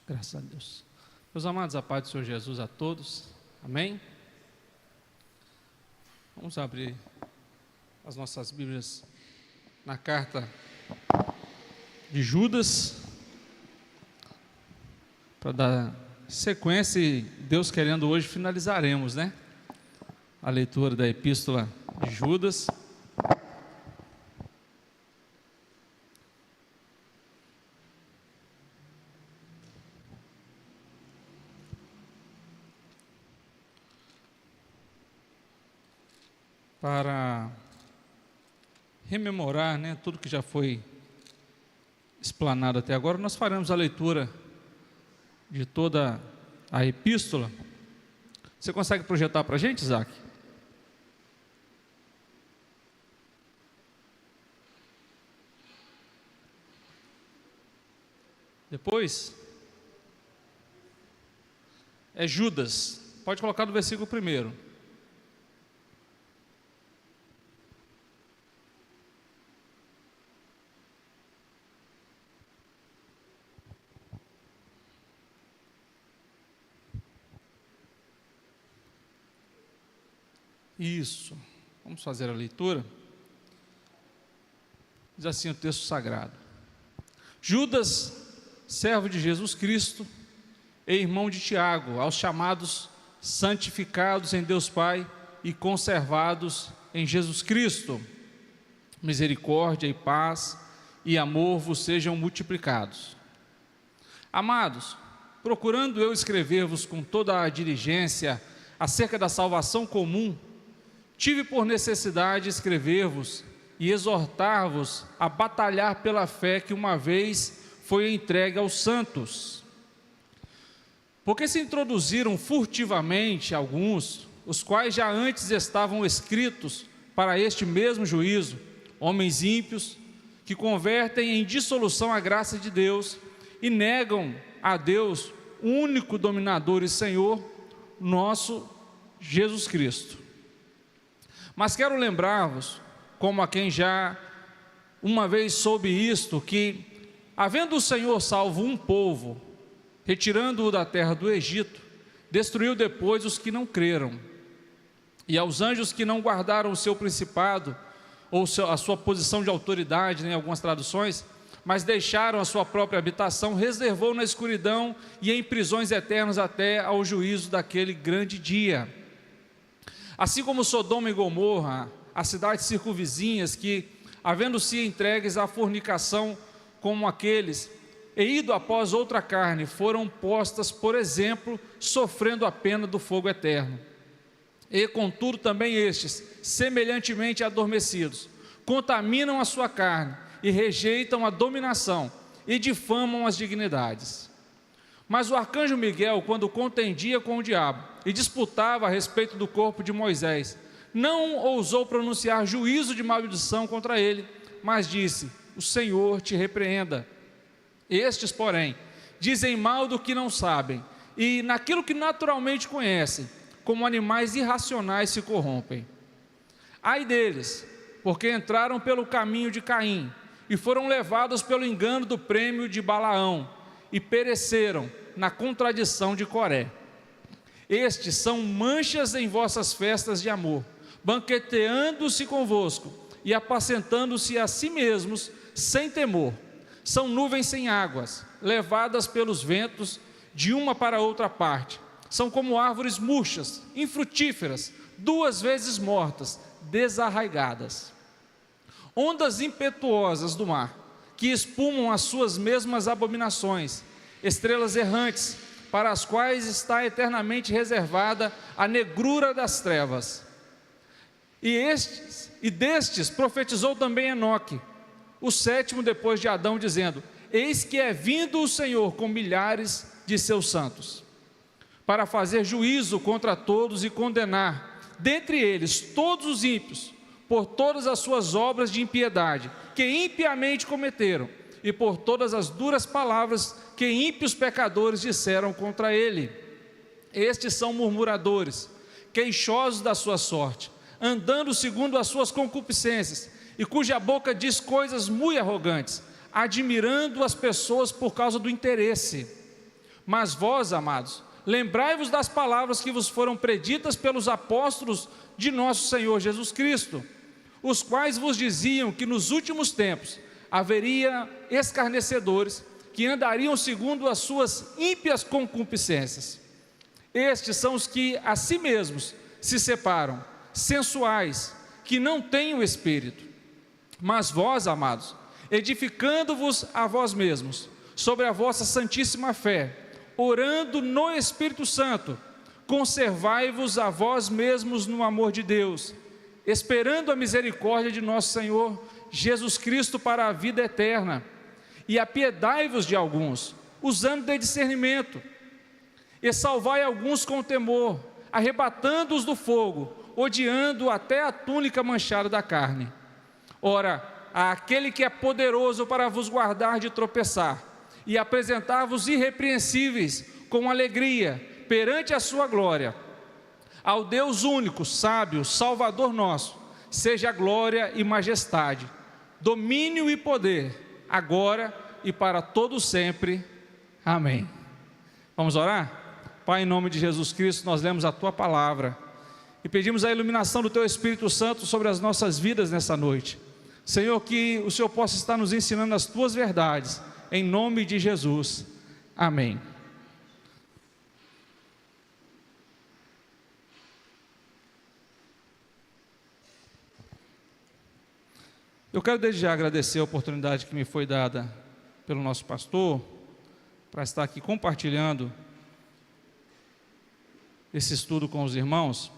Graças a Deus. Meus amados, a paz do Senhor Jesus a todos. Amém? Vamos abrir as nossas Bíblias na carta de Judas, para dar sequência, e Deus querendo, hoje finalizaremos, né? A leitura da epístola de Judas. Para rememorar, né, tudo que já foi explanado até agora, nós faremos a leitura de toda a epístola. Você consegue projetar para a gente, Isaac? Depois é Judas, pode colocar no versículo 1. Isso, vamos fazer a leitura. Diz assim o texto sagrado: Judas, servo de Jesus Cristo e irmão de Tiago, aos chamados santificados em Deus Pai e conservados em Jesus Cristo, misericórdia e paz e amor vos sejam multiplicados. Amados, procurando eu escrever-vos com toda a diligência acerca da salvação comum, tive por necessidade escrever-vos e exortar-vos a batalhar pela fé que uma vez foi entregue aos santos. Porque se introduziram furtivamente alguns, os quais já antes estavam escritos para este mesmo juízo, homens ímpios, que convertem em dissolução a graça de Deus e negam a Deus, o único dominador e Senhor, nosso Jesus Cristo. Mas quero lembrar-vos, como a quem já uma vez soube isto, que, havendo o Senhor salvo um povo, retirando-o da terra do Egito, destruiu depois os que não creram. E aos anjos que não guardaram o seu principado, ou a sua posição de autoridade, em algumas traduções, mas deixaram a sua própria habitação, reservou na escuridão e em prisões eternas até ao juízo daquele grande dia. Assim como Sodoma e Gomorra, as cidades circunvizinhas que, havendo-se entregues à fornicação como aqueles, e ido após outra carne, foram postas, por exemplo, sofrendo a pena do fogo eterno. E contudo também estes, semelhantemente adormecidos, contaminam a sua carne e rejeitam a dominação e difamam as dignidades. Mas o arcanjo Miguel, quando contendia com o diabo e disputava a respeito do corpo de Moisés, não ousou pronunciar juízo de maldição contra ele, mas disse: o Senhor te repreenda. Estes, porém, dizem mal do que não sabem, e naquilo que naturalmente conhecem, como animais irracionais se corrompem. Ai deles, porque entraram pelo caminho de Caim, e foram levados pelo engano do prêmio de Balaão, e pereceram na contradição de Coré. Estes são manchas em vossas festas de amor, banqueteando-se convosco, e apacentando-se a si mesmos, sem temor. São nuvens sem águas, levadas pelos ventos de uma para outra parte. São como árvores murchas, infrutíferas, 2 vezes mortas, desarraigadas. Ondas impetuosas do mar, que espumam as suas mesmas abominações, estrelas errantes, para as quais está eternamente reservada a negrura das trevas. E destes profetizou também Enoque, o 7º depois de Adão, dizendo: eis que é vindo o Senhor com milhares de seus santos, para fazer juízo contra todos e condenar, dentre eles, todos os ímpios, por todas as suas obras de impiedade, que impiamente cometeram, e por todas as duras palavras que ímpios pecadores disseram contra ele. Estes são murmuradores, queixosos da sua sorte, andando segundo as suas concupiscências, e cuja boca diz coisas muito arrogantes, admirando as pessoas por causa do interesse. Mas vós, amados, lembrai-vos das palavras que vos foram preditas pelos apóstolos de nosso Senhor Jesus Cristo, os quais vos diziam que nos últimos tempos haveria escarnecedores que andariam segundo as suas ímpias concupiscências. Estes são os que a si mesmos se separam, sensuais, que não têm o Espírito. Mas vós, amados, edificando-vos a vós mesmos, sobre a vossa santíssima fé, orando no Espírito Santo, conservai-vos a vós mesmos no amor de Deus, esperando a misericórdia de nosso Senhor Jesus Cristo para a vida eterna. E apiedai-vos de alguns, usando de discernimento, e salvai alguns com temor, arrebatando-os do fogo, odiando até a túnica manchada da carne. Ora, aquele que é poderoso para vos guardar de tropeçar, e apresentar-vos irrepreensíveis, com alegria, perante a sua glória, ao Deus único, sábio, Salvador nosso, seja glória e majestade, domínio e poder, agora e para todo sempre. Amém. Vamos orar? Pai, em nome de Jesus Cristo, nós lemos a Tua palavra e pedimos a iluminação do Teu Espírito Santo sobre as nossas vidas nessa noite. Senhor, que o Senhor possa estar nos ensinando as Tuas verdades, em nome de Jesus. Amém. Eu quero desde já agradecer a oportunidade que me foi dada pelo nosso pastor, para estar aqui compartilhando esse estudo com os irmãos.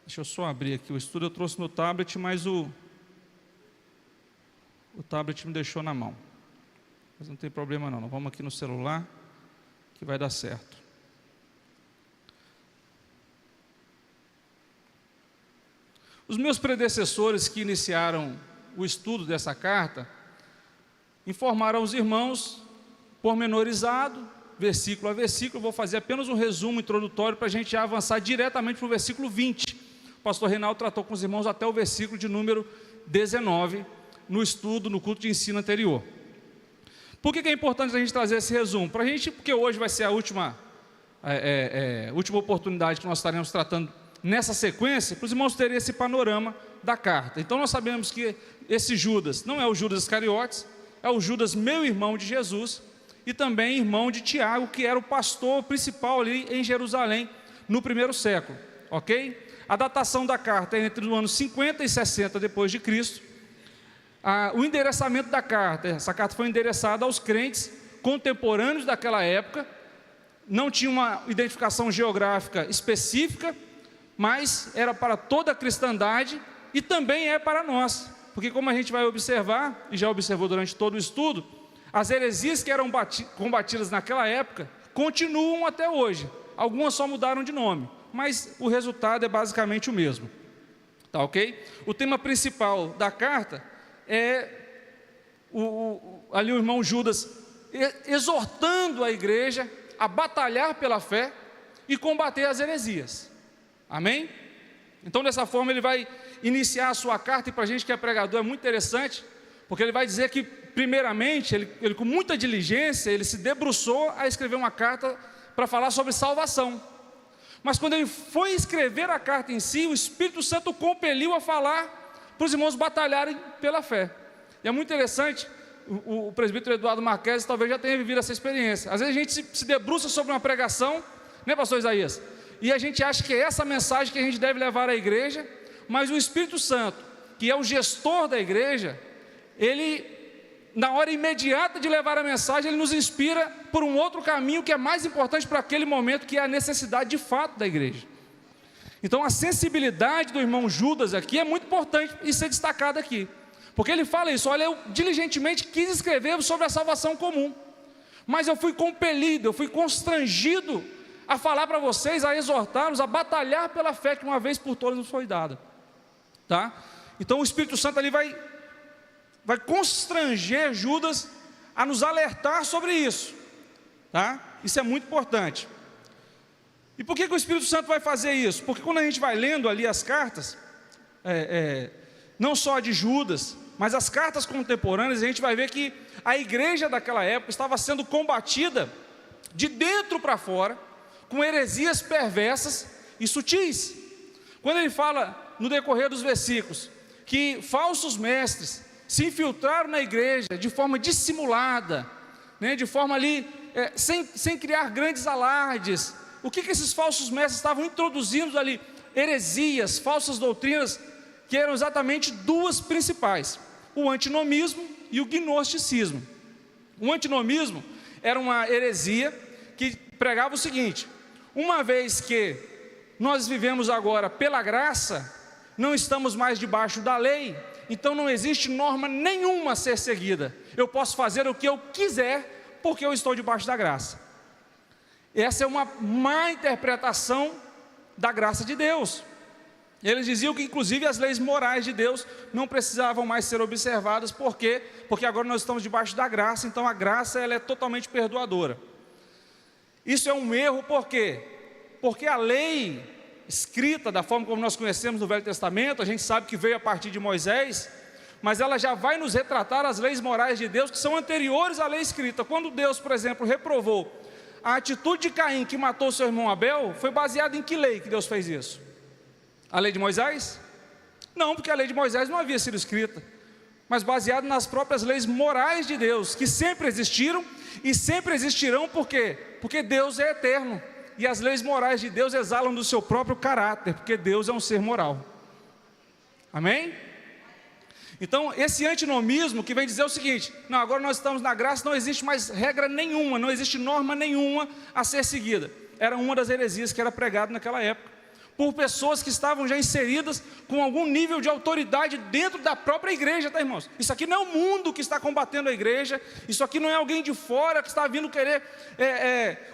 Deixa eu só abrir aqui o estudo, eu trouxe no tablet, mas o tablet me deixou na mão. Mas não tem problema não, vamos aqui no celular, que vai dar certo. Os meus predecessores que iniciaram o estudo dessa carta, informaram os irmãos, pormenorizado, versículo a versículo. Vou fazer apenas um resumo introdutório para a gente já avançar diretamente para o versículo 20. O pastor Reinaldo tratou com os irmãos até o versículo de número 19, no estudo, no culto de ensino anterior. Por que é importante a gente trazer esse resumo? Para a gente, porque hoje vai ser a última oportunidade que nós estaremos tratando nessa sequência, para os irmãos terem esse panorama da carta. Então nós sabemos que esse Judas não é o Judas Iscariotes, é o Judas, meu irmão de Jesus, e também irmão de Tiago, que era o pastor principal ali em Jerusalém, no primeiro século, ok? A datação da carta é entre os anos 50 e 60 depois de Cristo. O endereçamento da carta, essa carta foi endereçada aos crentes contemporâneos daquela época, não tinha uma identificação geográfica específica, mas era para toda a cristandade e também é para nós, porque como a gente vai observar, e já observou durante todo o estudo, as heresias que eram combatidas naquela época, continuam até hoje, algumas só mudaram de nome, mas o resultado é basicamente o mesmo, tá ok? O tema principal da carta é ali o irmão Judas exortando a igreja a batalhar pela fé e combater as heresias. Amém? Então dessa forma ele vai iniciar a sua carta, e para a gente que é pregador é muito interessante, porque ele vai dizer que primeiramente, ele com muita diligência, ele se debruçou a escrever uma carta para falar sobre salvação, mas quando ele foi escrever a carta em si, o Espírito Santo o compeliu a falar para os irmãos batalharem pela fé. E é muito interessante, o presbítero Eduardo Marques talvez já tenha vivido essa experiência. Às vezes a gente se debruça sobre uma pregação, né, pastor Isaías? E a gente acha que é essa mensagem que a gente deve levar à igreja, mas o Espírito Santo, que é o gestor da igreja, ele, na hora imediata de levar a mensagem, ele nos inspira por um outro caminho que é mais importante para aquele momento, que é a necessidade de fato da igreja. Então a sensibilidade do irmão Judas aqui é muito importante e ser destacada aqui, porque ele fala isso: olha, eu diligentemente quis escrever sobre a salvação comum, mas eu fui compelido, eu fui constrangido a falar para vocês, a exortar-nos, a batalhar pela fé que uma vez por todas nos foi dada, tá? Então o Espírito Santo ali vai constranger Judas a nos alertar sobre isso, tá? Isso é muito importante. E por que o Espírito Santo vai fazer isso? Porque quando a gente vai lendo ali as cartas, não só a de Judas, mas as cartas contemporâneas, a gente vai ver que a igreja daquela época estava sendo combatida de dentro para fora, com heresias perversas e sutis. Quando ele fala, no decorrer dos versículos, que falsos mestres se infiltraram na igreja de forma dissimulada, né, de forma ali, sem criar grandes alardes. O que esses falsos mestres estavam introduzindo ali? Heresias, falsas doutrinas, que eram exatamente duas principais: o antinomismo e o gnosticismo. O antinomismo era uma heresia que pregava o seguinte: uma vez que nós vivemos agora pela graça, não estamos mais debaixo da lei, então não existe norma nenhuma a ser seguida. Eu posso fazer o que eu quiser, porque eu estou debaixo da graça. Essa é uma má interpretação da graça de Deus. Eles diziam que inclusive as leis morais de Deus não precisavam mais ser observadas. Por quê? Porque agora nós estamos debaixo da graça, então a graça ela é totalmente perdoadora. Isso é um erro, por quê? Porque a lei escrita da forma como nós conhecemos no Velho Testamento, a gente sabe que veio a partir de Moisés, mas ela já vai nos retratar as leis morais de Deus que são anteriores à lei escrita. Quando Deus, por exemplo, reprovou a atitude de Caim, que matou seu irmão Abel, foi baseado em que lei que Deus fez isso? A lei de Moisés? Não, porque a lei de Moisés não havia sido escrita, mas baseado nas próprias leis morais de Deus, que sempre existiram e sempre existirão. Por quê? Porque Deus é eterno, e as leis morais de Deus exalam do seu próprio caráter, porque Deus é um ser moral. Amém? Então, esse antinomismo que vem dizer o seguinte: não, agora nós estamos na graça, não existe mais regra nenhuma, não existe norma nenhuma a ser seguida. Era uma das heresias que era pregada naquela época, por pessoas que estavam já inseridas com algum nível de autoridade dentro da própria igreja, tá, irmãos? Isso aqui não é o mundo que está combatendo a igreja, isso aqui não é alguém de fora que está vindo querer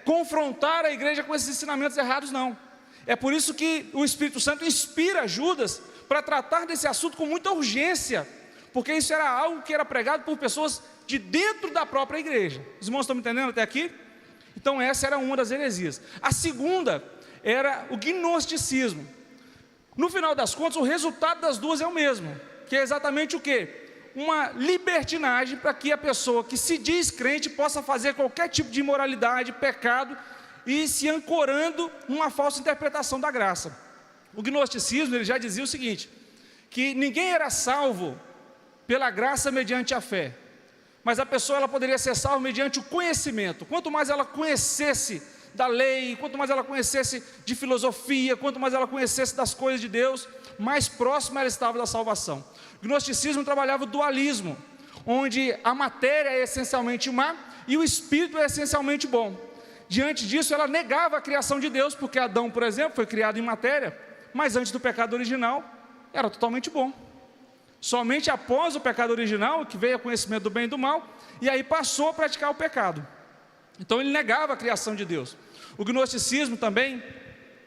confrontar a igreja com esses ensinamentos errados, não. É por isso que o Espírito Santo inspira Judas para tratar desse assunto com muita urgência, porque isso era algo que era pregado por pessoas de dentro da própria igreja. Os irmãos estão me entendendo até aqui? Então essa era uma das heresias. A segunda era o gnosticismo. No final das contas, o resultado das duas é o mesmo, que é exatamente o quê? Uma libertinagem para que a pessoa que se diz crente possa fazer qualquer tipo de imoralidade, pecado, e se ancorando numa falsa interpretação da graça. O gnosticismo, ele já dizia o seguinte, que ninguém era salvo pela graça mediante a fé, mas a pessoa ela poderia ser salva mediante o conhecimento. Quanto mais ela conhecesse da lei, quanto mais ela conhecesse de filosofia, quanto mais ela conhecesse das coisas de Deus, mais próxima ela estava da salvação. O gnosticismo trabalhava o dualismo, onde a matéria é essencialmente má e o espírito é essencialmente bom. Diante disso, ela negava a criação de Deus, porque Adão, por exemplo, foi criado em matéria, mas antes do pecado original, era totalmente bom. Somente após o pecado original, que veio o conhecimento do bem e do mal, e aí passou a praticar o pecado. Então ele negava a criação de Deus. O gnosticismo também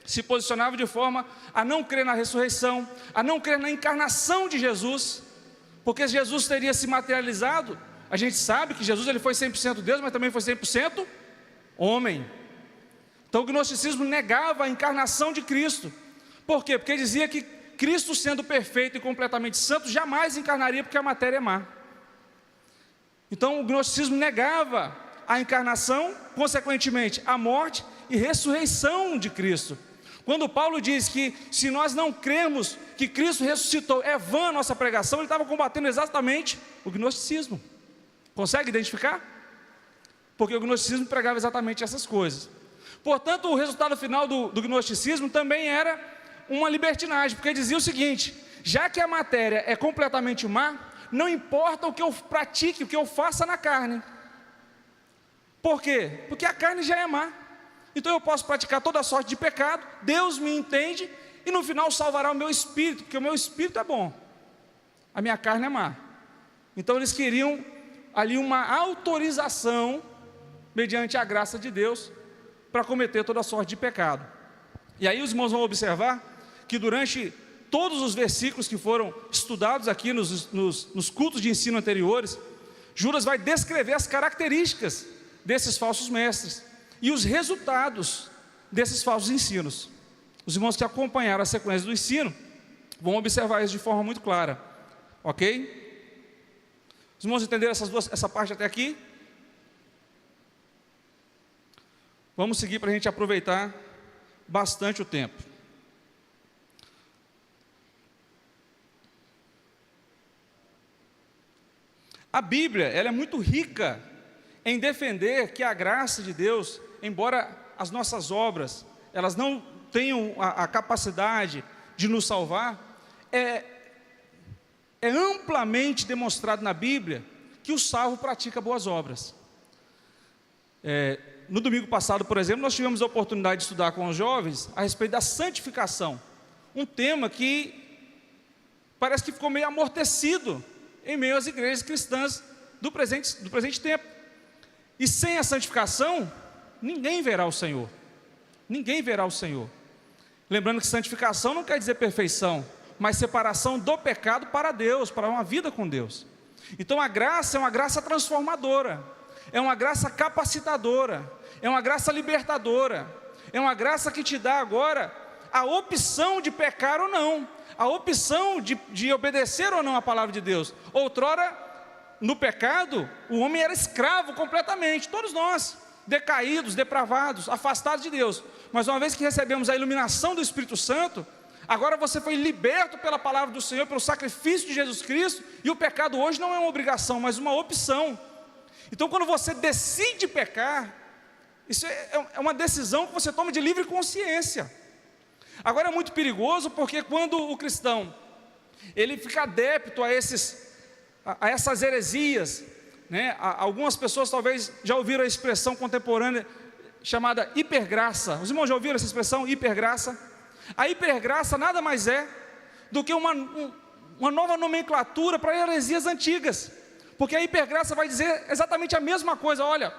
se posicionava de forma a não crer na ressurreição, a não crer na encarnação de Jesus, porque Jesus teria se materializado. A gente sabe que Jesus ele foi 100% Deus, mas também foi 100% homem. Então o gnosticismo negava a encarnação de Cristo. Por quê? Porque dizia que Cristo, sendo perfeito e completamente santo, jamais encarnaria, porque a matéria é má. Então o gnosticismo negava a encarnação, consequentemente a morte e ressurreição de Cristo. Quando Paulo diz que se nós não cremos que Cristo ressuscitou, é vã a nossa pregação, ele estava combatendo exatamente o gnosticismo. Consegue identificar? Porque o gnosticismo pregava exatamente essas coisas. Portanto, o resultado final do gnosticismo também era uma libertinagem, porque dizia o seguinte: já que a matéria é completamente má, não importa o que eu pratique, o que eu faça na carne. Por quê? Porque a carne já é má. Então eu posso praticar toda sorte de pecado, Deus me entende e no final salvará o meu espírito, porque o meu espírito é bom, a minha carne é má. Então eles queriam ali uma autorização, mediante a graça de Deus, para cometer toda sorte de pecado. E aí os irmãos vão observar que durante todos os versículos que foram estudados aqui nos cultos de ensino anteriores, Judas vai descrever as características desses falsos mestres e os resultados desses falsos ensinos. Os irmãos que acompanharam a sequência do ensino vão observar isso de forma muito clara, ok? Os irmãos entenderam essa parte até aqui? Vamos seguir para a gente aproveitar bastante o tempo. A Bíblia, ela é muito rica em defender que a graça de Deus, embora as nossas obras, elas não tenham a capacidade de nos salvar, é amplamente demonstrado na Bíblia que o salvo pratica boas obras. No domingo passado, por exemplo, nós tivemos a oportunidade de estudar com os jovens a respeito da santificação, um tema que parece que ficou meio amortecido em meio às igrejas cristãs do presente tempo. E sem a santificação, ninguém verá o Senhor. Ninguém verá o Senhor. Lembrando que santificação não quer dizer perfeição, mas separação do pecado para Deus, para uma vida com Deus. Então a graça é uma graça transformadora, é uma graça capacitadora, é uma graça libertadora, é uma graça que te dá agora a opção de pecar ou não, a opção de obedecer ou não à palavra de Deus. Outrora, no pecado, o homem era escravo completamente, todos nós, decaídos, depravados, afastados de Deus. Mas uma vez que recebemos a iluminação do Espírito Santo, agora você foi liberto pela palavra do Senhor, pelo sacrifício de Jesus Cristo, e o pecado hoje não é uma obrigação, mas uma opção. Então quando você decide pecar, isso é uma decisão que você toma de livre consciência. Agora é muito perigoso, porque quando o cristão, ele fica adepto a essas heresias, né? Algumas pessoas talvez já ouviram a expressão contemporânea chamada hipergraça. Os irmãos já ouviram essa expressão, hipergraça? A hipergraça nada mais é do que uma nova nomenclatura para heresias antigas, porque a hipergraça vai dizer exatamente a mesma coisa. Olha,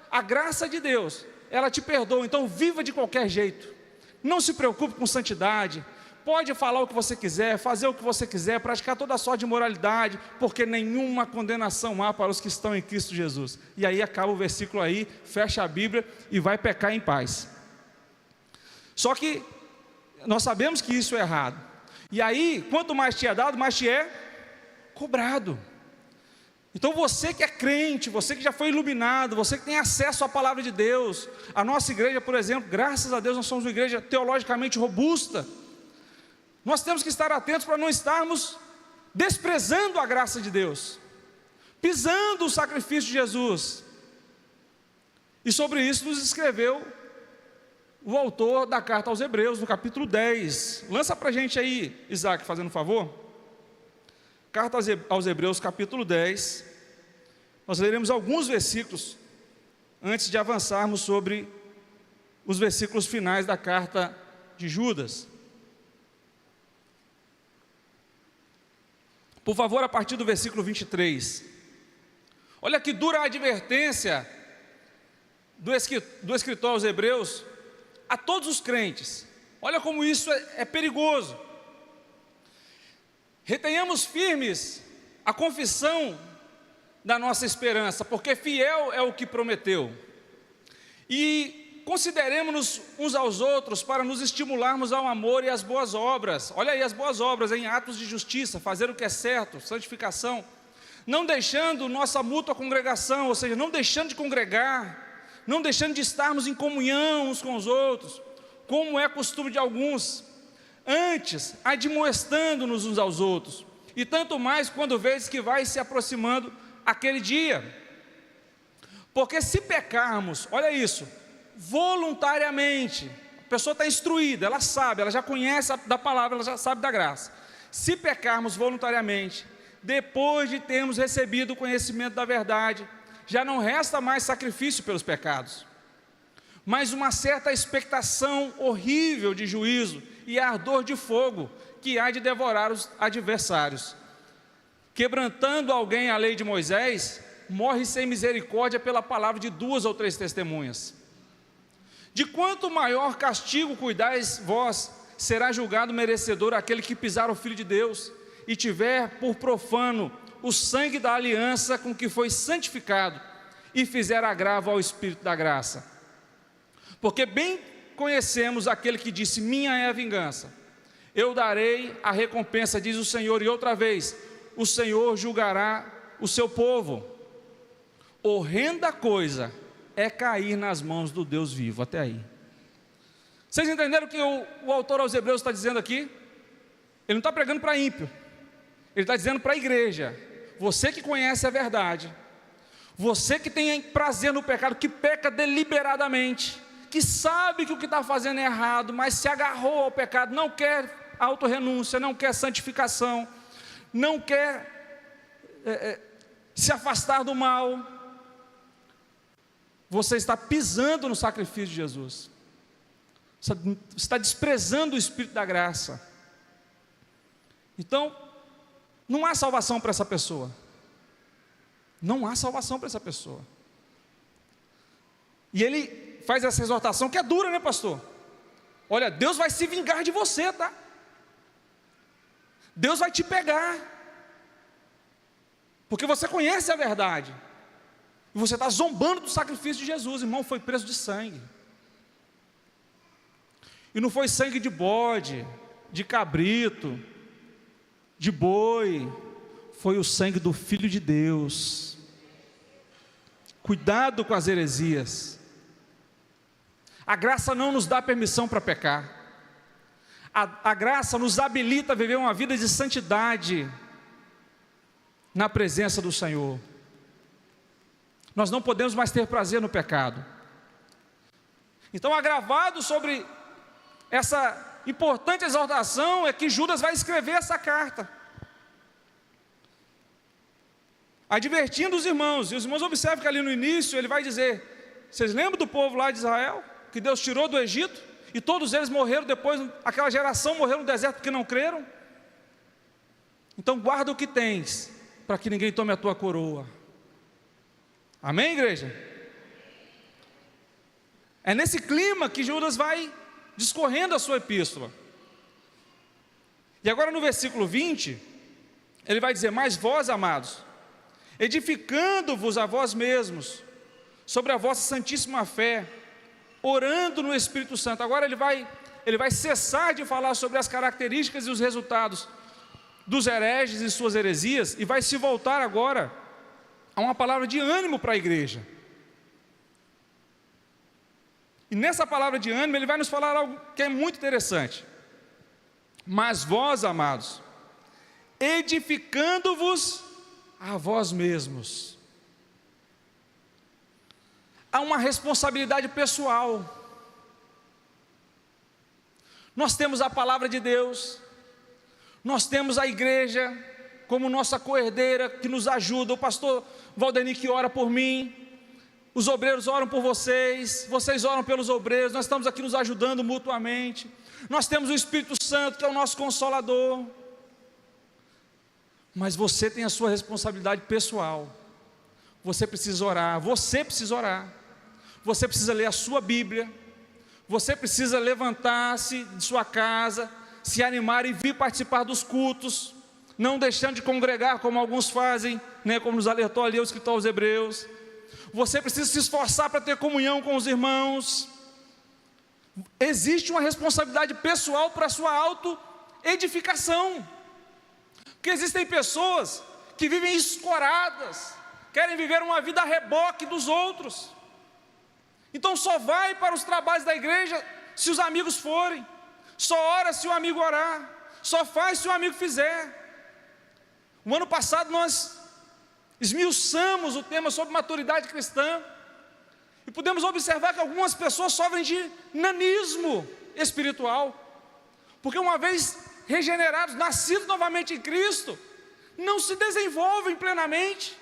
a graça de Deus, ela te perdoa, então viva de qualquer jeito, não se preocupe com santidade, pode falar o que você quiser, fazer o que você quiser, praticar toda a sorte de moralidade, porque nenhuma condenação há para os que estão em Cristo Jesus. E aí acaba o versículo aí, fecha a Bíblia e vai pecar em paz. Só que nós sabemos que isso é errado, e aí quanto mais te é dado, mais te é cobrado. Então você que é crente, você que já foi iluminado, você que tem acesso à palavra de Deus, a nossa igreja, por exemplo, graças a Deus nós somos uma igreja teologicamente robusta, nós temos que estar atentos para não estarmos desprezando a graça de Deus, pisando o sacrifício de Jesus. E sobre isso nos escreveu o autor da carta aos Hebreus, no capítulo 10. Lança para a gente aí, Isaac, fazendo um favor. Carta aos Hebreus, capítulo 10. Nós leremos alguns versículos antes de avançarmos sobre os versículos finais da carta de Judas. Por favor, a partir do versículo 23. Olha que dura a advertência do escritor aos Hebreus a todos os crentes. Olha como isso é perigoso. Retenhamos firmes a confissão da nossa esperança, porque fiel é o que prometeu. E consideremos-nos uns aos outros para nos estimularmos ao amor e às boas obras. Olha aí as boas obras, em atos de justiça, fazer o que é certo, santificação, não deixando nossa mútua congregação, ou seja, não deixando de congregar, não deixando de estarmos em comunhão uns com os outros, como é costume de alguns, antes admoestando-nos uns aos outros, e tanto mais quando vês que vai se aproximando aquele dia. Porque se pecarmos, olha isso, voluntariamente, a pessoa está instruída, ela sabe, ela já conhece da palavra, ela já sabe da graça. Se pecarmos voluntariamente, depois de termos recebido o conhecimento da verdade, já não resta mais sacrifício pelos pecados, mas uma certa expectação horrível de juízo e ardor de fogo que há de devorar os adversários. Quebrantando alguém a lei de Moisés, morre sem misericórdia pela palavra de 2 ou 3 testemunhas. De quanto maior castigo cuidais vós, será julgado merecedor aquele que pisar o Filho de Deus e tiver por profano o sangue da aliança com que foi santificado e fizer agravo ao Espírito da graça. Porque bem conhecemos aquele que disse: minha é a vingança, eu darei a recompensa, diz o Senhor. E outra vez, o Senhor julgará o seu povo. Horrenda coisa é cair nas mãos do Deus vivo. Até aí. Vocês entenderam o que o autor aos Hebreus está dizendo aqui? Ele não está pregando para ímpio. Ele está dizendo para a igreja: você que conhece a verdade, você que tem prazer no pecado, que peca deliberadamente, que sabe que o que está fazendo é errado, mas se agarrou ao pecado, não quer autorrenúncia, não quer santificação, não quer se afastar do mal, você está pisando no sacrifício de Jesus, você está desprezando o Espírito da graça. Então, não há salvação para essa pessoa. Não há salvação para essa pessoa. E ele faz essa exortação que é dura, né, pastor? Olha, Deus vai se vingar de você, tá? Deus vai te pegar, porque você conhece a verdade, e você está zombando do sacrifício de Jesus. Irmão, foi preço de sangue, e não foi sangue de bode, de cabrito, de boi, foi o sangue do Filho de Deus. Cuidado com as heresias. A graça não nos dá permissão para pecar. A graça nos habilita a viver uma vida de santidade na presença do Senhor. Nós não podemos mais ter prazer no pecado. Então, agravado sobre essa importante exortação, é que Judas vai escrever essa carta, advertindo os irmãos. E os irmãos observam que ali no início ele vai dizer: vocês lembram do povo lá de Israel, que Deus tirou do Egito, e todos eles morreram depois, aquela geração morreu no deserto porque não creram? Então guarda o que tens, para que ninguém tome a tua coroa. Amém, igreja? É nesse clima que Judas vai discorrendo a sua epístola. E agora no versículo 20, ele vai dizer: mas vós, amados, edificando-vos a vós mesmos, sobre a vossa santíssima fé, orando no Espírito Santo. Agora ele vai cessar de falar sobre as características e os resultados dos hereges e suas heresias, e vai se voltar agora a uma palavra de ânimo para a igreja. E nessa palavra de ânimo ele vai nos falar algo que é muito interessante. Mas vós, amados, edificando-vos a vós mesmos. Há uma responsabilidade pessoal. Nós temos a palavra de Deus, nós temos a igreja como nossa coerdeira que nos ajuda, o pastor Valdeni que ora por mim, os obreiros oram por vocês, vocês oram pelos obreiros, nós estamos aqui nos ajudando mutuamente. Nós temos o Espírito Santo que é o nosso consolador. Mas você tem a sua responsabilidade pessoal. Você precisa orar, você precisa orar. Você precisa ler a sua Bíblia. Você precisa levantar-se de sua casa, se animar e vir participar dos cultos, não deixando de congregar como alguns fazem, né, como nos alertou ali o escritor aos Hebreus. Você precisa se esforçar para ter comunhão com os irmãos. Existe uma responsabilidade pessoal para a sua auto-edificação. Porque existem pessoas que vivem escoradas, querem viver uma vida a reboque dos outros. Então só vai para os trabalhos da igreja se os amigos forem, só ora se o amigo orar, só faz se o amigo fizer. O ano passado nós esmiuçamos o tema sobre maturidade cristã, e podemos observar que algumas pessoas sofrem de nanismo espiritual, porque uma vez regenerados, nascidos novamente em Cristo, não se desenvolvem plenamente,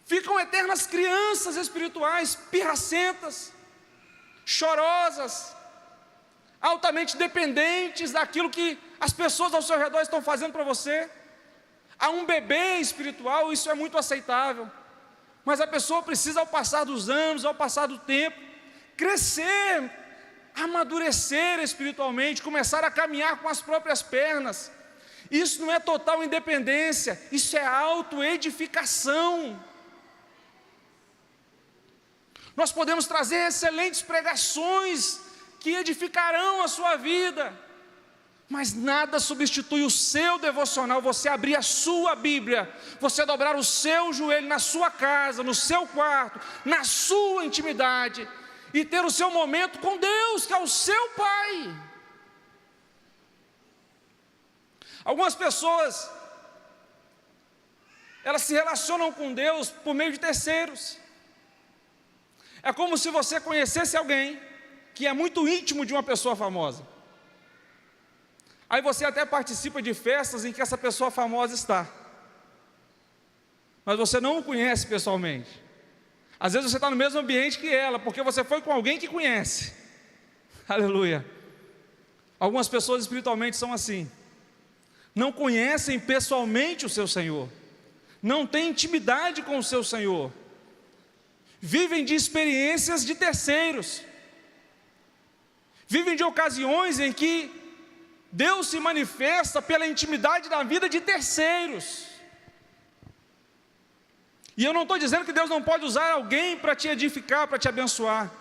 ficam eternas crianças espirituais, pirracentas, chorosas, altamente dependentes daquilo que as pessoas ao seu redor estão fazendo para você. Há um bebê espiritual, isso é muito aceitável, mas a pessoa precisa, ao passar dos anos, ao passar do tempo, crescer, amadurecer espiritualmente, começar a caminhar com as próprias pernas. Isso não é total independência, isso é autoedificação. Nós podemos trazer excelentes pregações que edificarão a sua vida, Mas nada substitui o seu devocional, você abrir a sua Bíblia, você dobrar o seu joelho na sua casa, no seu quarto, na sua intimidade, e ter o seu momento com Deus, que é o seu Pai. Algumas pessoas, elas se relacionam com Deus por meio de terceiros. É como se você conhecesse alguém que é muito íntimo de uma pessoa famosa. Aí você até participa de festas em que essa pessoa famosa está, mas você não o conhece pessoalmente. Às vezes você está no mesmo ambiente que ela, porque você foi com alguém que conhece. Aleluia. Algumas pessoas espiritualmente são assim, não conhecem pessoalmente o seu Senhor, não têm intimidade com o seu Senhor, vivem de experiências de terceiros, vivem de ocasiões em que Deus se manifesta pela intimidade da vida de terceiros. E eu não estou dizendo que Deus não pode usar alguém para te edificar, para te abençoar.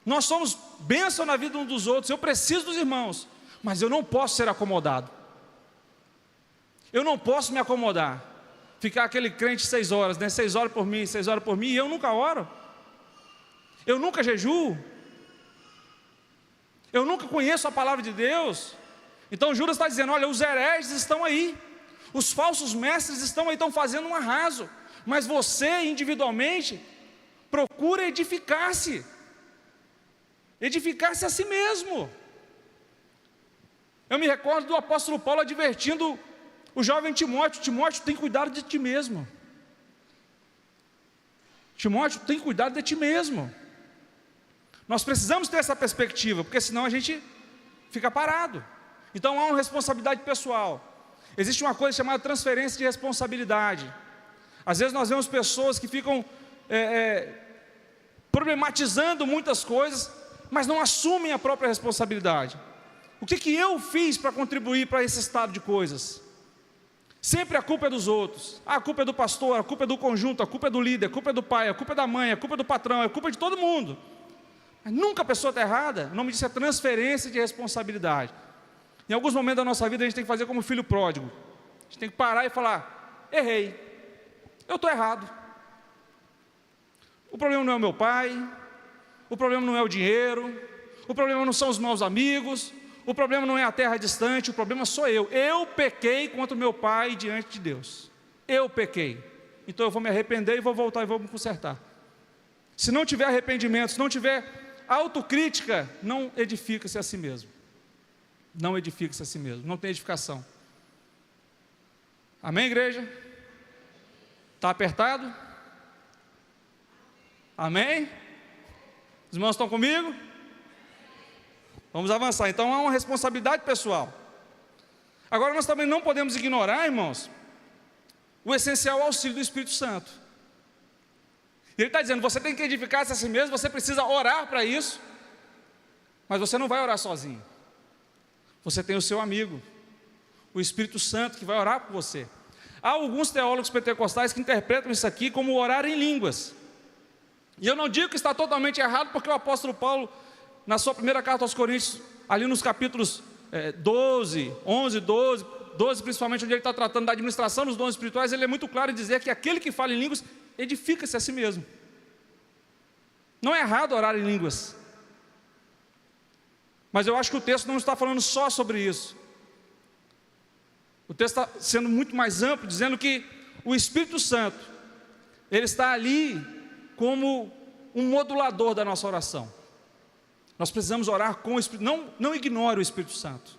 Nós somos bênção na vida uns dos outros, eu preciso dos irmãos, mas eu não posso ser acomodado. Eu não posso me acomodar, ficar aquele crente 6 horas, né? 6 horas por mim, 6 horas por mim, e eu nunca oro, eu nunca jejuo, eu nunca conheço a palavra de Deus. Então Judas está dizendo, olha, os hereges estão aí, os falsos mestres estão aí, estão fazendo um arraso, mas você individualmente, procura edificar-se a si mesmo. Eu me recordo do apóstolo Paulo advertindo o jovem Timóteo, Timóteo, tem cuidado de ti mesmo. Timóteo, tem cuidado de ti mesmo. Nós precisamos ter essa perspectiva, porque senão a gente fica parado. Então há uma responsabilidade pessoal. Existe uma coisa chamada transferência de responsabilidade. Às vezes nós vemos pessoas que ficam problematizando muitas coisas, mas não assumem a própria responsabilidade. O que eu fiz para contribuir para esse estado de coisas? Sempre a culpa é dos outros. A culpa é do pastor, a culpa é do conjunto, a culpa é do líder, a culpa é do pai, a culpa é da mãe, a culpa é do patrão, a culpa é de todo mundo. Mas nunca a pessoa está errada. O nome disso é transferência de responsabilidade. Em alguns momentos da nossa vida a gente tem que fazer como filho pródigo. A gente tem que parar e falar, errei, eu estou errado. O problema não é o meu pai, o problema não é o dinheiro, o problema não são os meus amigos, o problema não é a terra distante, o problema sou eu. Eu pequei contra o meu pai diante de Deus. Eu pequei. Então eu vou me arrepender e vou voltar e vou me consertar. Se não tiver arrependimento, se não tiver autocrítica, não edifica-se a si mesmo. Não edifica-se a si mesmo, não tem edificação. Amém, igreja? Está apertado? Amém? Os irmãos estão comigo? Vamos avançar. Então há uma responsabilidade pessoal. Agora nós também não podemos ignorar, irmãos, o essencial auxílio do Espírito Santo. Ele está dizendo, você tem que edificar-se a si mesmo, você precisa orar para isso, mas você não vai orar sozinho. Você tem o seu amigo, o Espírito Santo, que vai orar por você. Há alguns teólogos pentecostais que interpretam isso aqui como orar em línguas. E eu não digo que está totalmente errado, porque o apóstolo Paulo, na sua primeira carta aos Coríntios, ali nos capítulos 12, 11, 12 principalmente, onde ele está tratando da administração dos dons espirituais, ele é muito claro em dizer que aquele que fala em línguas, edifica-se a si mesmo. Não é errado orar em línguas. Mas eu acho que o texto não está falando só sobre isso. O texto está sendo muito mais amplo, dizendo que o Espírito Santo, ele está ali como um modulador da nossa oração. Nós precisamos orar com o Espírito. Não ignore o Espírito Santo.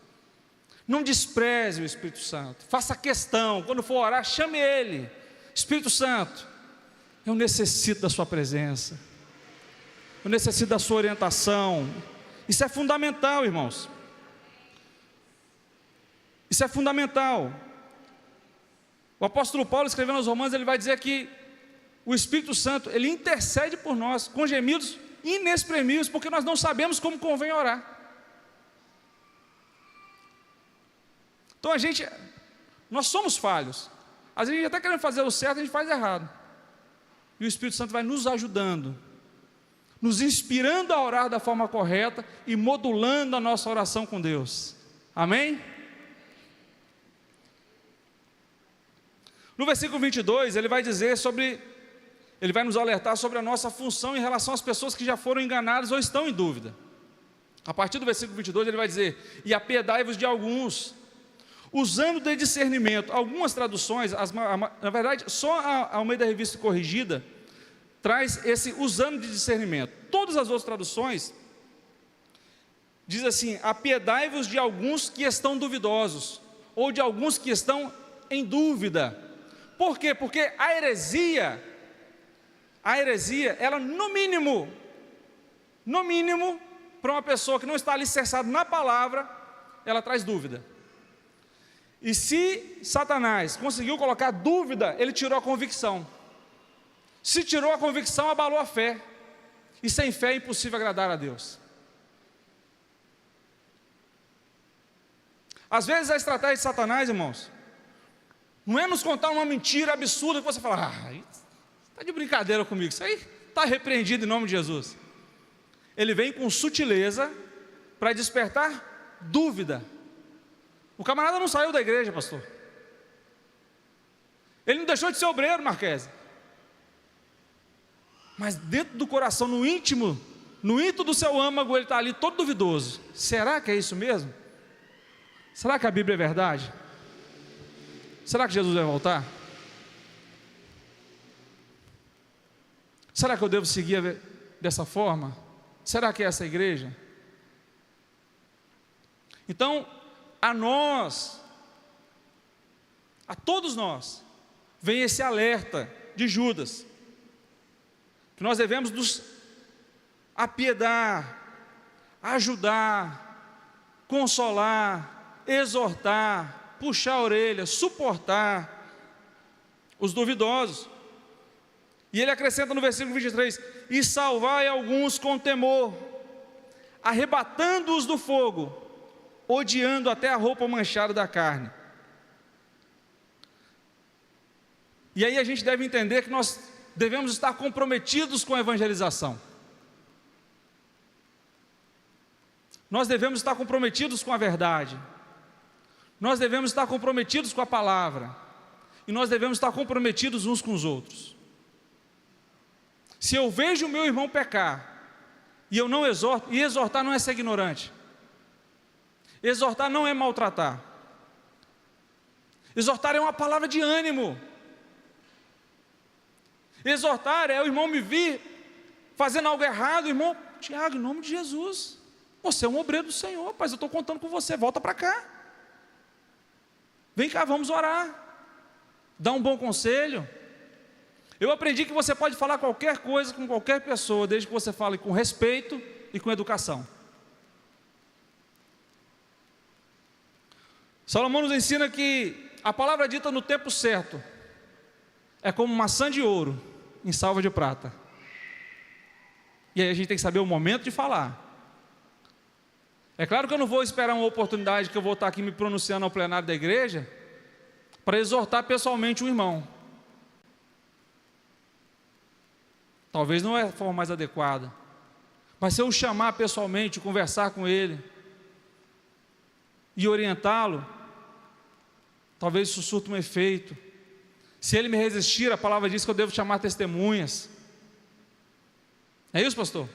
Não despreze o Espírito Santo. Faça questão, quando for orar, chame ele. Espírito Santo, eu necessito da sua presença. Eu necessito da sua orientação. Isso é fundamental, irmãos. Isso é fundamental. O apóstolo Paulo, escrevendo aos Romanos, ele vai dizer que o Espírito Santo, ele intercede por nós, com gemidos inexprimíveis, porque nós não sabemos como convém orar. Então nós somos falhos. Às vezes a gente até querendo fazer o certo, a gente faz errado. E o Espírito Santo vai nos ajudando, nos inspirando a orar da forma correta e modulando a nossa oração com Deus. Amém? No versículo 22, ele vai dizer ele vai nos alertar sobre a nossa função em relação às pessoas que já foram enganadas ou estão em dúvida. A partir do versículo 22, ele vai dizer: e apiedai-vos de alguns, usando de discernimento. Algumas traduções, na verdade, só a Almeida Revista Corrigida traz esse usando de discernimento. Todas as outras traduções diz assim: apiedai-vos de alguns que estão duvidosos, ou de alguns que estão em dúvida. Por quê? Porque a heresia, ela no mínimo, para uma pessoa que não está alicerçada na palavra, ela traz dúvida. E se Satanás conseguiu colocar dúvida, ele tirou a convicção. Se tirou a convicção, abalou a fé. E sem fé é impossível agradar a Deus. Às vezes a estratégia de Satanás, irmãos, não é nos contar uma mentira absurda que você fala: está de brincadeira comigo, isso aí está repreendido em nome de Jesus. Ele vem com sutileza para despertar dúvida. O camarada não saiu da igreja, pastor. Ele não deixou de ser obreiro, Marquese. Mas dentro do coração, no íntimo do seu âmago, ele está ali todo duvidoso. Será que é isso mesmo? Será que a Bíblia é verdade? Será que Jesus vai voltar? Será que eu devo seguir dessa forma? Será que é essa a igreja? Então, a todos nós, vem esse alerta de Judas, que nós devemos nos apiedar, ajudar, consolar, exortar, puxar a orelha, suportar os duvidosos. E ele acrescenta no versículo 23: e salvai alguns com temor, arrebatando-os do fogo, odiando até a roupa manchada da carne. E aí a gente deve entender que nós devemos estar comprometidos com a evangelização. Nós devemos estar comprometidos com a verdade. Nós devemos estar comprometidos com a palavra. E nós devemos estar comprometidos uns com os outros. Se eu vejo o meu irmão pecar, e eu não exorto, e exortar não é ser ignorante. Exortar não é maltratar. Exortar é uma palavra de ânimo. Exortar é o irmão me vir fazendo algo errado: irmão Tiago, em nome de Jesus, você é um obreiro do Senhor, mas eu estou contando com você, volta para cá. Vem cá, vamos orar. Dá um bom conselho. Eu aprendi que você pode falar qualquer coisa com qualquer pessoa, desde que você fale com respeito e com educação. Salomão nos ensina que a palavra dita no tempo certo é como maçã de ouro em salva de prata. E aí a gente tem que saber o momento de falar. É claro que eu não vou esperar uma oportunidade que eu vou estar aqui me pronunciando ao plenário da igreja para exortar pessoalmente um irmão. Talvez não é a forma mais adequada. Mas se eu o chamar pessoalmente, conversar com ele e orientá-lo, talvez isso surta um efeito. Se ele me resistir, a palavra diz que eu devo chamar testemunhas. É isso, pastor?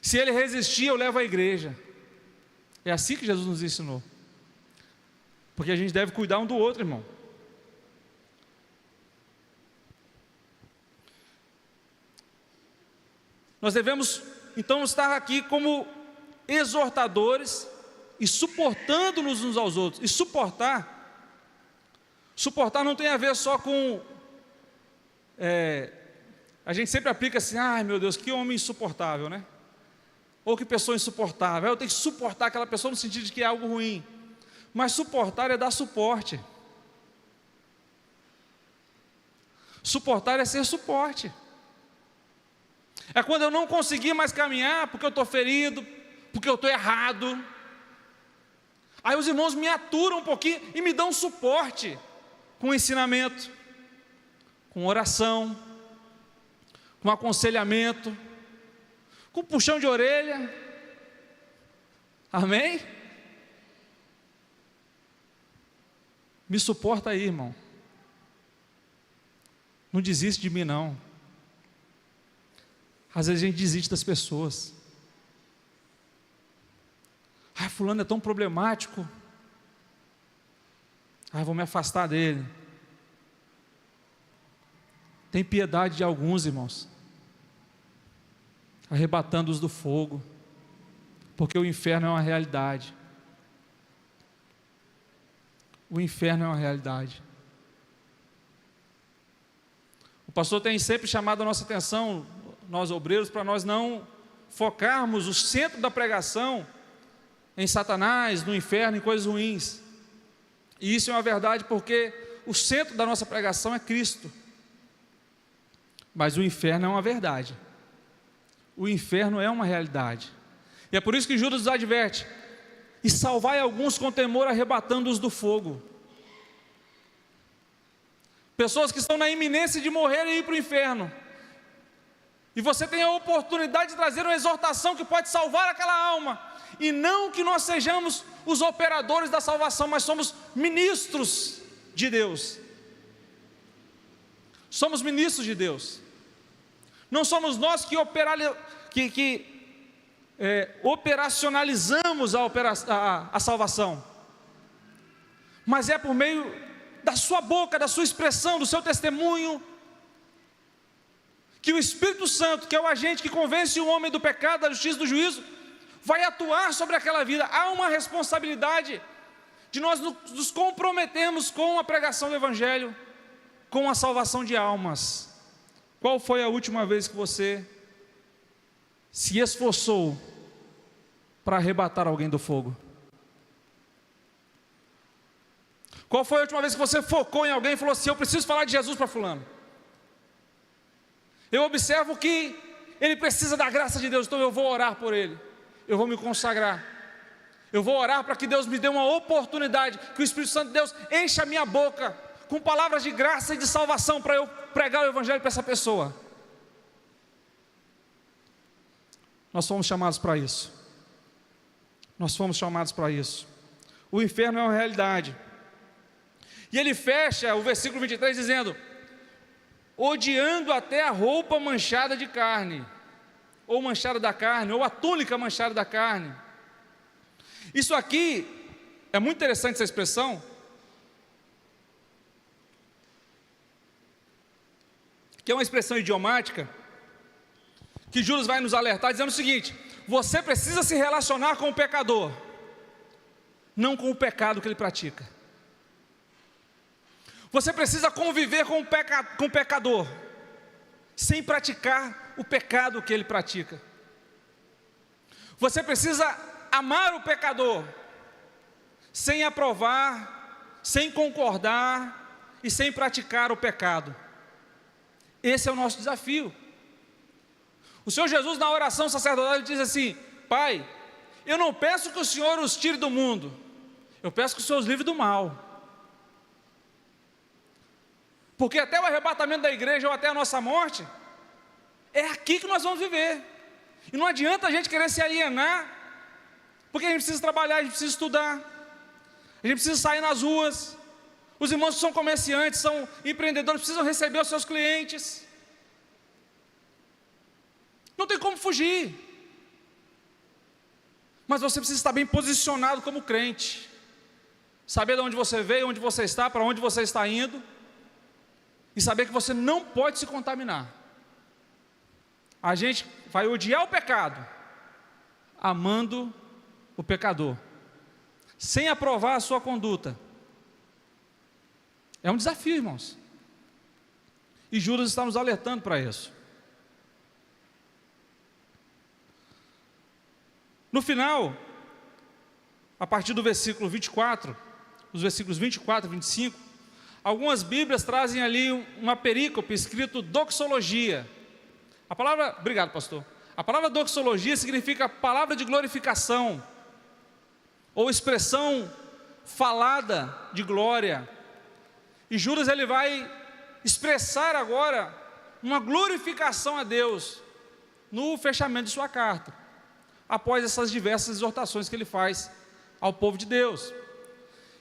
Se ele resistir, eu levo à igreja. É assim que Jesus nos ensinou. Porque a gente deve cuidar um do outro, irmão. Nós devemos, então, estar aqui como exortadores e suportando-nos uns aos outros. E suportar não tem a ver só com... a gente sempre aplica assim: ai meu Deus, que homem insuportável, né? Ou que pessoa insuportável. Eu tenho que suportar aquela pessoa no sentido de que é algo ruim. Mas suportar é dar suporte. Suportar é ser suporte. É quando eu não conseguir mais caminhar porque eu estou ferido, porque eu estou errado. Aí os irmãos me aturam um pouquinho e me dão suporte com ensinamento, com oração, com aconselhamento, com puxão de orelha. Amém? Me suporta aí, irmão. Não desiste de mim, não. Às vezes a gente desiste das pessoas. Fulano é tão problemático. Vou me afastar dele. Tem piedade de alguns, irmãos, arrebatando-os do fogo, porque o inferno é uma realidade. O inferno é uma realidade. O pastor tem sempre chamado a nossa atenção, nós obreiros, para nós não focarmos o centro da pregação em Satanás, no inferno, em coisas ruins. E isso é uma verdade, porque o centro da nossa pregação é Cristo. Mas o inferno é uma verdade. O inferno é uma realidade. E é por isso que Judas nos adverte: e salvai alguns com temor, arrebatando-os do fogo. Pessoas que estão na iminência de morrer e ir para o inferno. E você tem a oportunidade de trazer uma exortação que pode salvar aquela alma. E não que nós sejamos os operadores da salvação, mas somos ministros de Deus. Somos ministros de Deus. Não somos nós que operacionalizamos a salvação, mas é por meio da sua boca, da sua expressão, do seu testemunho, que o Espírito Santo, que é o agente que convence o homem do pecado, da justiça e do juízo, vai atuar sobre aquela vida. Há uma responsabilidade de nós nos comprometermos com a pregação do Evangelho, com a salvação de almas. Qual foi a última vez que você se esforçou para arrebatar alguém do fogo? Qual foi a última vez que você focou em alguém e falou assim: eu preciso falar de Jesus para fulano? Eu observo que ele precisa da graça de Deus, então eu vou orar por ele, eu vou me consagrar, eu vou orar para que Deus me dê uma oportunidade, que o Espírito Santo de Deus encha a minha boca com palavras de graça e de salvação, para eu pregar o Evangelho para essa pessoa. Nós fomos chamados para isso. Nós fomos chamados para isso. O inferno é uma realidade. E ele fecha o versículo 23 dizendo: odiando até a roupa manchada de carne, ou manchada da carne, ou a túnica manchada da carne. Isso aqui é muito interessante, essa expressão, que é uma expressão idiomática, que Judas vai nos alertar, dizendo o seguinte: você precisa se relacionar com o pecador, não com o pecado que ele pratica. Você precisa conviver com o pecador, sem praticar o pecado que ele pratica. Você precisa amar o pecador, sem aprovar, sem concordar e sem praticar o pecado. Esse é o nosso desafio. O Senhor Jesus, na oração sacerdotal, ele diz assim: Pai, eu não peço que o Senhor os tire do mundo, eu peço que o Senhor os livre do mal. Porque até o arrebatamento da igreja, ou até a nossa morte, é aqui que nós vamos viver. E não adianta a gente querer se alienar, porque a gente precisa trabalhar, a gente precisa estudar, a gente precisa sair nas ruas. Os irmãos que são comerciantes, são empreendedores, precisam receber os seus clientes. Não tem como fugir. Mas você precisa estar bem posicionado como crente, saber de onde você veio, onde você está, para onde você está indo, e saber que você não pode se contaminar. A gente vai odiar o pecado, amando o pecador, sem aprovar a sua conduta. É um desafio, irmãos. E Judas está nos alertando para isso. No final, a partir do versículo 24, os versículos 24 e 25, algumas Bíblias trazem ali uma perícope escrito doxologia. A palavra, obrigado pastor, a palavra doxologia significa palavra de glorificação, ou expressão falada de glória. E Judas ele vai expressar agora uma glorificação a Deus no fechamento de sua carta, após essas diversas exortações que ele faz ao povo de Deus.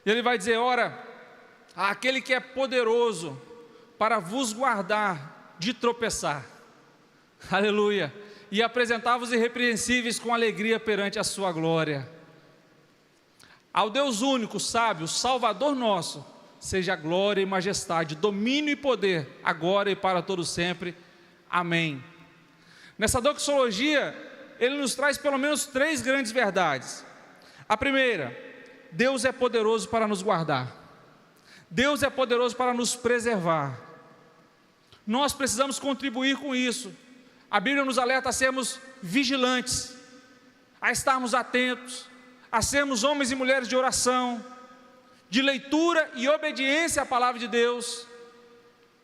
E ele vai dizer: ora, àquele que é poderoso para vos guardar de tropeçar, aleluia, e apresentar-vos irrepreensíveis com alegria perante a sua glória. Ao Deus único, sábio, Salvador nosso, seja glória e majestade, domínio e poder, agora e para todo sempre. Amém. Nessa doxologia, ele nos traz pelo menos 3 grandes verdades. A primeira, Deus é poderoso para nos guardar. Deus é poderoso para nos preservar. Nós precisamos contribuir com isso. A Bíblia nos alerta a sermos vigilantes, a estarmos atentos, a sermos homens e mulheres de oração, de leitura e obediência à palavra de Deus,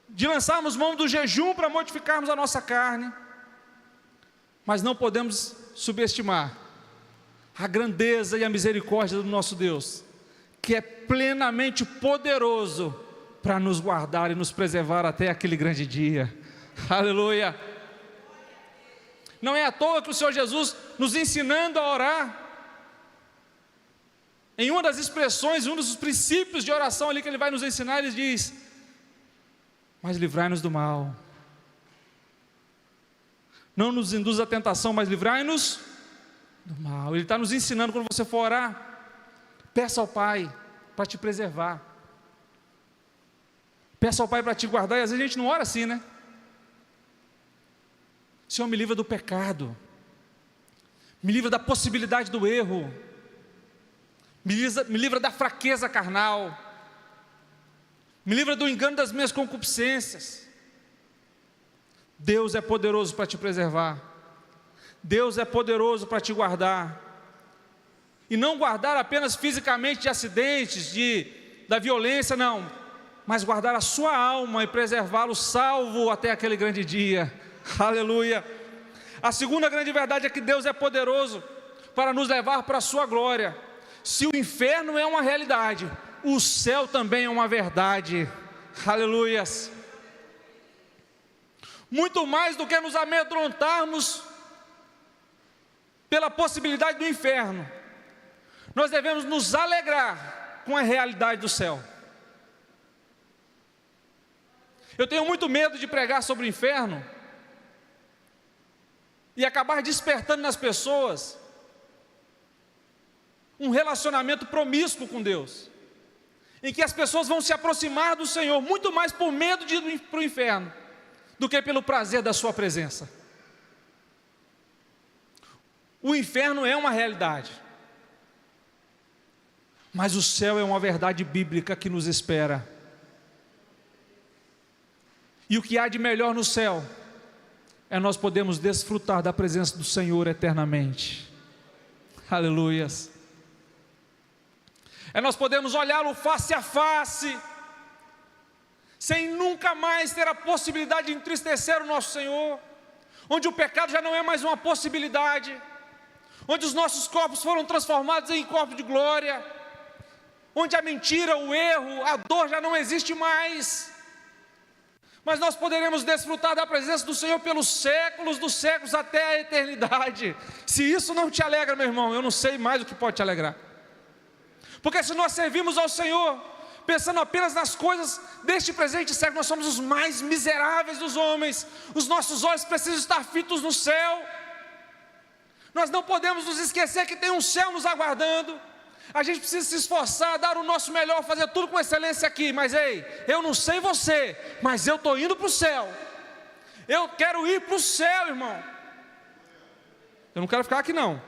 de lançarmos mão do jejum para mortificarmos a nossa carne. Mas não podemos subestimar a grandeza e a misericórdia do nosso Deus, que é plenamente poderoso para nos guardar e nos preservar até aquele grande dia. Aleluia! Não é à toa que o Senhor Jesus, nos ensinando a orar, em uma das expressões, um dos princípios de oração ali que Ele vai nos ensinar, Ele diz: mas livrai-nos do mal. Não nos induz à tentação, mas livrai-nos do mal. Ele está nos ensinando, quando você for orar, peça ao Pai para te preservar. Peça ao Pai para te guardar. E às vezes a gente não ora assim, né? Senhor, me livra do pecado, me livra da possibilidade do erro, me livra da fraqueza carnal, me livra do engano das minhas concupiscências. Deus é poderoso para te preservar, Deus é poderoso para te guardar, e não guardar apenas fisicamente de acidentes, da violência, não, mas guardar a sua alma e preservá-lo salvo até aquele grande dia. Aleluia. A segunda grande verdade é que Deus é poderoso para nos levar para a sua glória. Se o inferno é uma realidade, o céu também é uma verdade. Aleluias. Muito mais do que nos amedrontarmos pela possibilidade do inferno, nós devemos nos alegrar com a realidade do céu. Eu tenho muito medo de pregar sobre o inferno e acabar despertando nas pessoas um relacionamento promíscuo com Deus, em que as pessoas vão se aproximar do Senhor muito mais por medo de ir para o inferno do que pelo prazer da sua presença. O inferno é uma realidade, mas o céu é uma verdade bíblica que nos espera. E o que há de melhor no céu é nós podemos desfrutar da presença do Senhor eternamente. Aleluias. É nós podemos olhá-lo face a face, sem nunca mais ter a possibilidade de entristecer o nosso Senhor, onde o pecado já não é mais uma possibilidade, onde os nossos corpos foram transformados em corpos de glória, onde a mentira, o erro, a dor já não existe mais. Mas nós poderemos desfrutar da presença do Senhor pelos séculos dos séculos até a eternidade. Se isso não te alegra, meu irmão, eu não sei mais o que pode te alegrar. Porque se nós servimos ao Senhor pensando apenas nas coisas deste presente século, nós somos os mais miseráveis dos homens. Os nossos olhos precisam estar fitos no céu. Nós não podemos nos esquecer que tem um céu nos aguardando. A gente precisa se esforçar, dar o nosso melhor, fazer tudo com excelência aqui. Mas ei, eu não sei você, mas eu estou indo para o céu. Eu quero ir para o céu, irmão. Eu não quero ficar aqui não.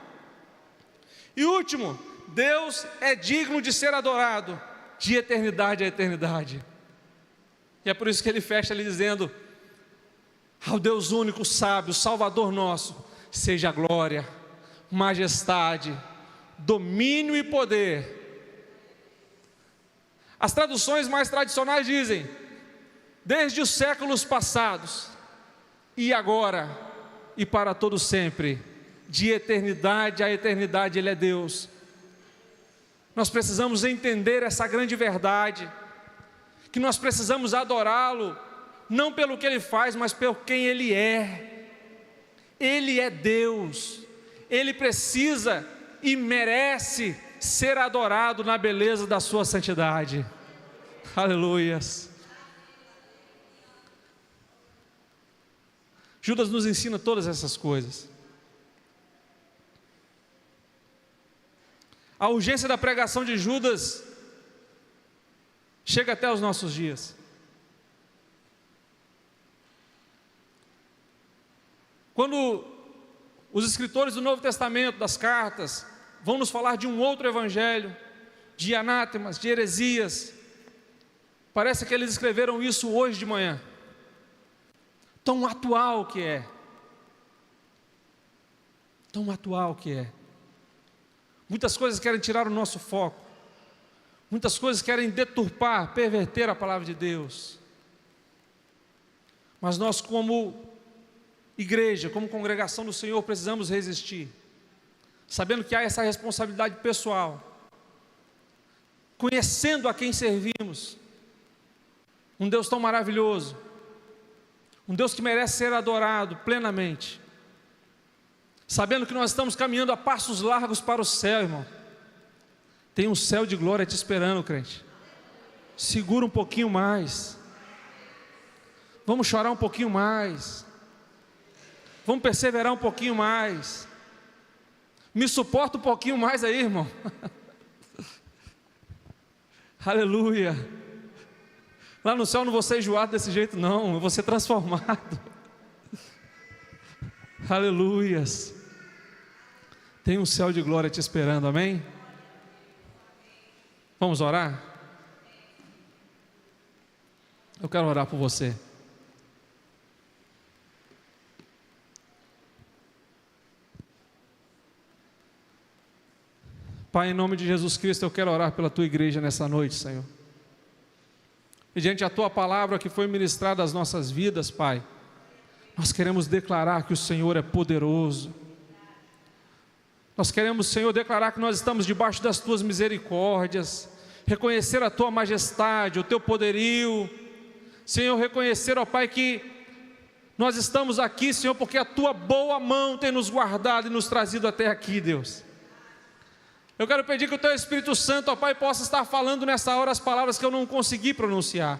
E último, Deus é digno de ser adorado de eternidade a eternidade. E é por isso que ele fecha ali dizendo: ao Deus único, sábio, Salvador nosso, seja glória, majestade, domínio e poder. As traduções mais tradicionais dizem: desde os séculos passados, e agora, e para todo sempre, de eternidade a eternidade, Ele é Deus. Nós precisamos entender essa grande verdade, que nós precisamos adorá-lo, não pelo que Ele faz, mas pelo quem Ele é. Ele é Deus, Ele precisa e merece ser adorado na beleza da sua santidade. Aleluias. Judas nos ensina todas essas coisas. A urgência da pregação de Judas chega até os nossos dias. Quando os escritores do Novo Testamento, das cartas, vão nos falar de um outro evangelho, de anátemas, de heresias, parece que eles escreveram isso hoje de manhã. Tão atual que é. Tão atual que é. Muitas coisas querem tirar o nosso foco. Muitas coisas querem deturpar, perverter a palavra de Deus. Mas nós, como igreja, como congregação do Senhor, precisamos resistir, sabendo que há essa responsabilidade pessoal, conhecendo a quem servimos, um Deus tão maravilhoso, um Deus que merece ser adorado plenamente, sabendo que nós estamos caminhando a passos largos para o céu, irmão. Tem um céu de glória te esperando, crente. Segura um pouquinho mais. Vamos chorar um pouquinho mais. Vamos perseverar um pouquinho mais. Me suporta um pouquinho mais aí, irmão. Aleluia. Lá no céu eu não vou ser enjoado desse jeito não, eu vou ser transformado. Aleluias. Tem um céu de glória te esperando, amém? Vamos orar? Eu quero orar por você. Pai, em nome de Jesus Cristo, eu quero orar pela Tua igreja nessa noite, Senhor. E diante da Tua palavra que foi ministrada às nossas vidas, Pai, nós queremos declarar que o Senhor é poderoso. Nós queremos, Senhor, declarar que nós estamos debaixo das Tuas misericórdias, reconhecer a Tua majestade, o Teu poderio. Senhor, reconhecer, ó Pai, que nós estamos aqui, Senhor, porque a Tua boa mão tem nos guardado e nos trazido até aqui, Deus. Eu quero pedir que o Teu Espírito Santo, ó Pai, possa estar falando nessa hora as palavras que eu não consegui pronunciar.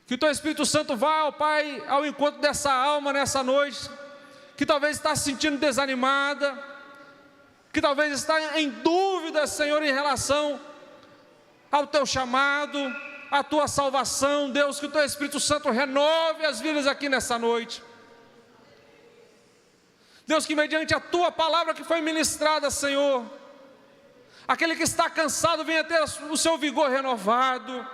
Que o Teu Espírito Santo vá, ó Pai, ao encontro dessa alma nessa noite, que talvez está se sentindo desanimada, que talvez está em dúvida, Senhor, em relação ao Teu chamado, à Tua salvação. Deus, que o Teu Espírito Santo renove as vidas aqui nessa noite. Deus, que mediante a Tua palavra que foi ministrada, Senhor, aquele que está cansado venha ter o seu vigor renovado,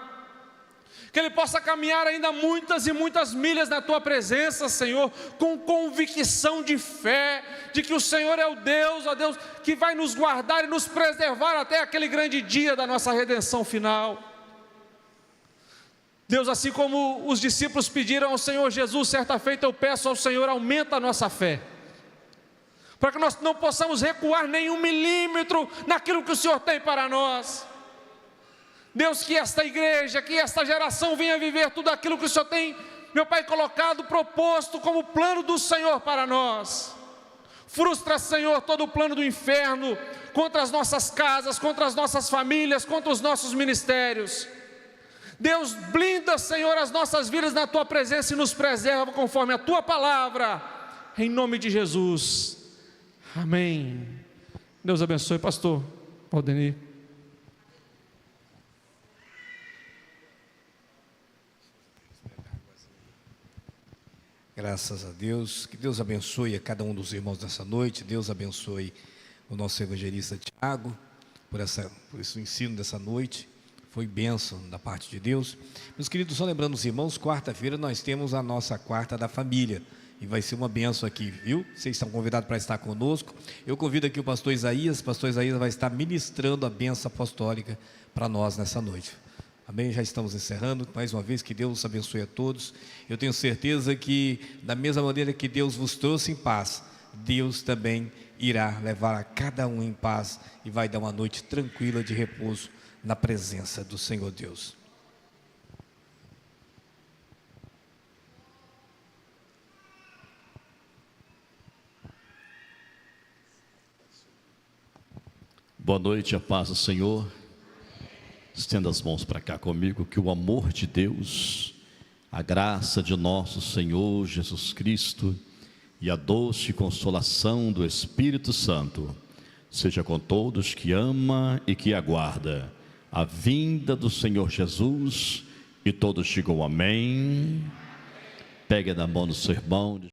que ele possa caminhar ainda muitas e muitas milhas na Tua presença, Senhor, com convicção de fé, de que o Senhor é o Deus, ó Deus, que vai nos guardar e nos preservar até aquele grande dia da nossa redenção final. Deus, assim como os discípulos pediram ao Senhor Jesus, certa feita eu peço ao Senhor, aumenta a nossa fé, para que nós não possamos recuar nem 1 milímetro naquilo que o Senhor tem para nós. Deus, que esta igreja, que esta geração venha viver tudo aquilo que o Senhor tem, meu Pai, colocado, proposto como plano do Senhor para nós. Frustra, Senhor, todo o plano do inferno contra as nossas casas, contra as nossas famílias, contra os nossos ministérios. Deus, blinda, Senhor, as nossas vidas na Tua presença e nos preserva conforme a Tua palavra, em nome de Jesus. Amém. Deus abençoe, pastor Valdenir. Graças a Deus, que Deus abençoe a cada um dos irmãos dessa noite. Deus abençoe o nosso evangelista Tiago por esse ensino dessa noite. Foi bênção da parte de Deus. Meus queridos, só lembrando os irmãos, quarta-feira nós temos a nossa quarta da família. E vai ser uma bênção aqui, viu? Vocês estão convidados para estar conosco. Eu convido aqui o pastor Isaías vai estar ministrando a bênção apostólica para nós nessa noite. Amém? Já estamos encerrando, mais uma vez, que Deus abençoe a todos. Eu tenho certeza que, da mesma maneira que Deus vos trouxe em paz, Deus também irá levar a cada um em paz e vai dar uma noite tranquila de repouso na presença do Senhor Deus. Boa noite, a paz do Senhor Estenda as mãos para cá comigo, que o amor de Deus, a graça de nosso Senhor Jesus Cristo e a doce consolação do Espírito Santo seja com todos que ama e que aguarda a vinda do Senhor Jesus, e todos digam amém. Pegue na mão do seu irmão.